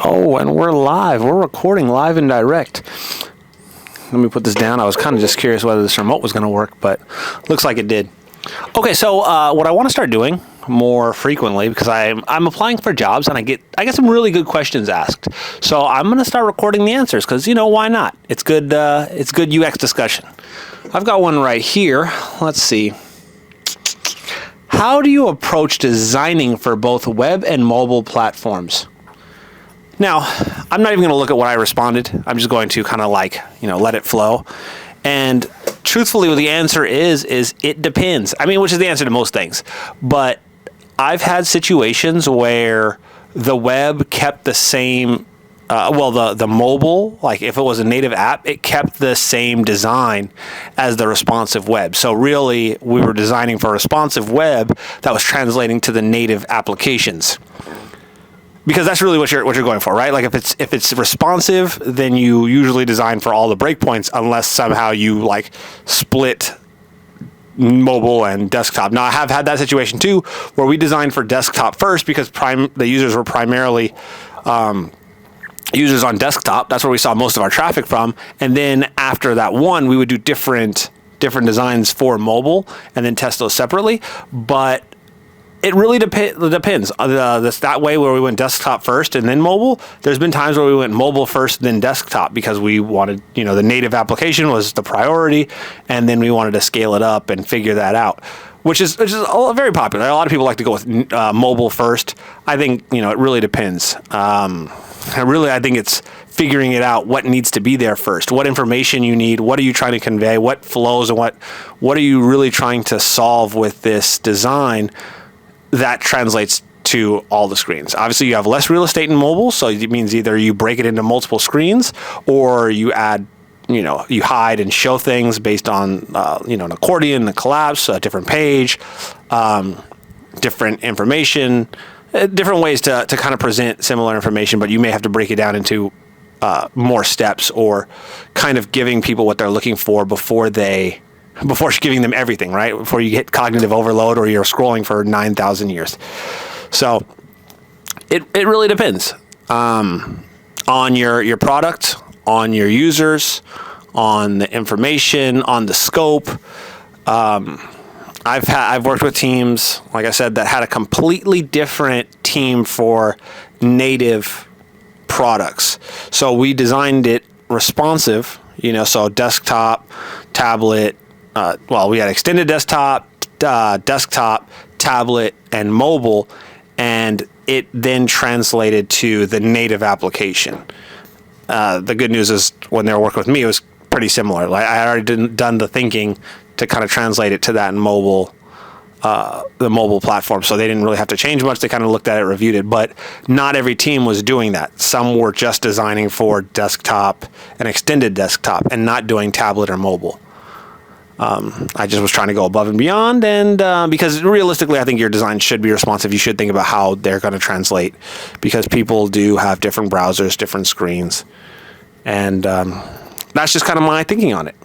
Oh, and we're live. We're recording live and direct. Let me put this down. I was kind of just curious whether this remote was going to work, but looks like it did. Okay, so what I want to start doing more frequently, because I'm applying for jobs and I get some really good questions asked. So I'm going to start recording the answers because, why not? It's good UX discussion. I've got one right here. Let's see. How do you approach designing for both web and mobile platforms? Now, I'm not even going to look at what I responded. I'm just going to kind of let it flow. And truthfully, what the answer is it depends. Which is the answer to most things. But I've had situations where the web kept the same, the mobile, like if it was a native app, it kept the same design as the responsive web. So really, we were designing for a responsive web that was translating to the native applications. Because that's really what you're going for, right? Like if it's responsive, then you usually design for all the breakpoints, unless somehow you split mobile and desktop. Now I have had that situation too, where we designed for desktop first because the users were primarily users on desktop. That's where we saw most of our traffic from. And then after that one, we would do different designs for mobile and then test those separately. But it really depends. That way where we went desktop first and then mobile, there's been times where we went mobile first, then desktop, because we wanted, the native application was the priority, and then we wanted to scale it up and figure that out, which is very popular. A lot of people like to go with mobile first. I think, it really depends. I think it's figuring it out, what needs to be there first, what information you need, what are you trying to convey, what flows, and what are you really trying to solve with this design that translates to all the screens. Obviously, you have less real estate in mobile, so it means either you break it into multiple screens or you add, you hide and show things based on, an accordion, a collapse, a different page, different information, different ways to kind of present similar information, but you may have to break it down into more steps, or kind of giving people what they're looking for before giving them everything, right? Before you get cognitive overload or you're scrolling for 9,000 years. So it really depends on your product, on your users, on the information, on the scope. I've worked with teams, like I said, that had a completely different team for native products. So we designed it responsive, so desktop, tablet, we had extended desktop, tablet, and mobile, and it then translated to the native application. The good news is when they were working with me, it was pretty similar. Like I already done the thinking to kind of translate it to that in mobile, the mobile platform, so they didn't really have to change much. They kind of looked at it, reviewed it, but not every team was doing that. Some were just designing for desktop and extended desktop and not doing tablet or mobile. I just was trying to go above and beyond, and because realistically, I think your design should be responsive. You should think about how they're going to translate, because people do have different browsers, different screens, and that's just kind of my thinking on it.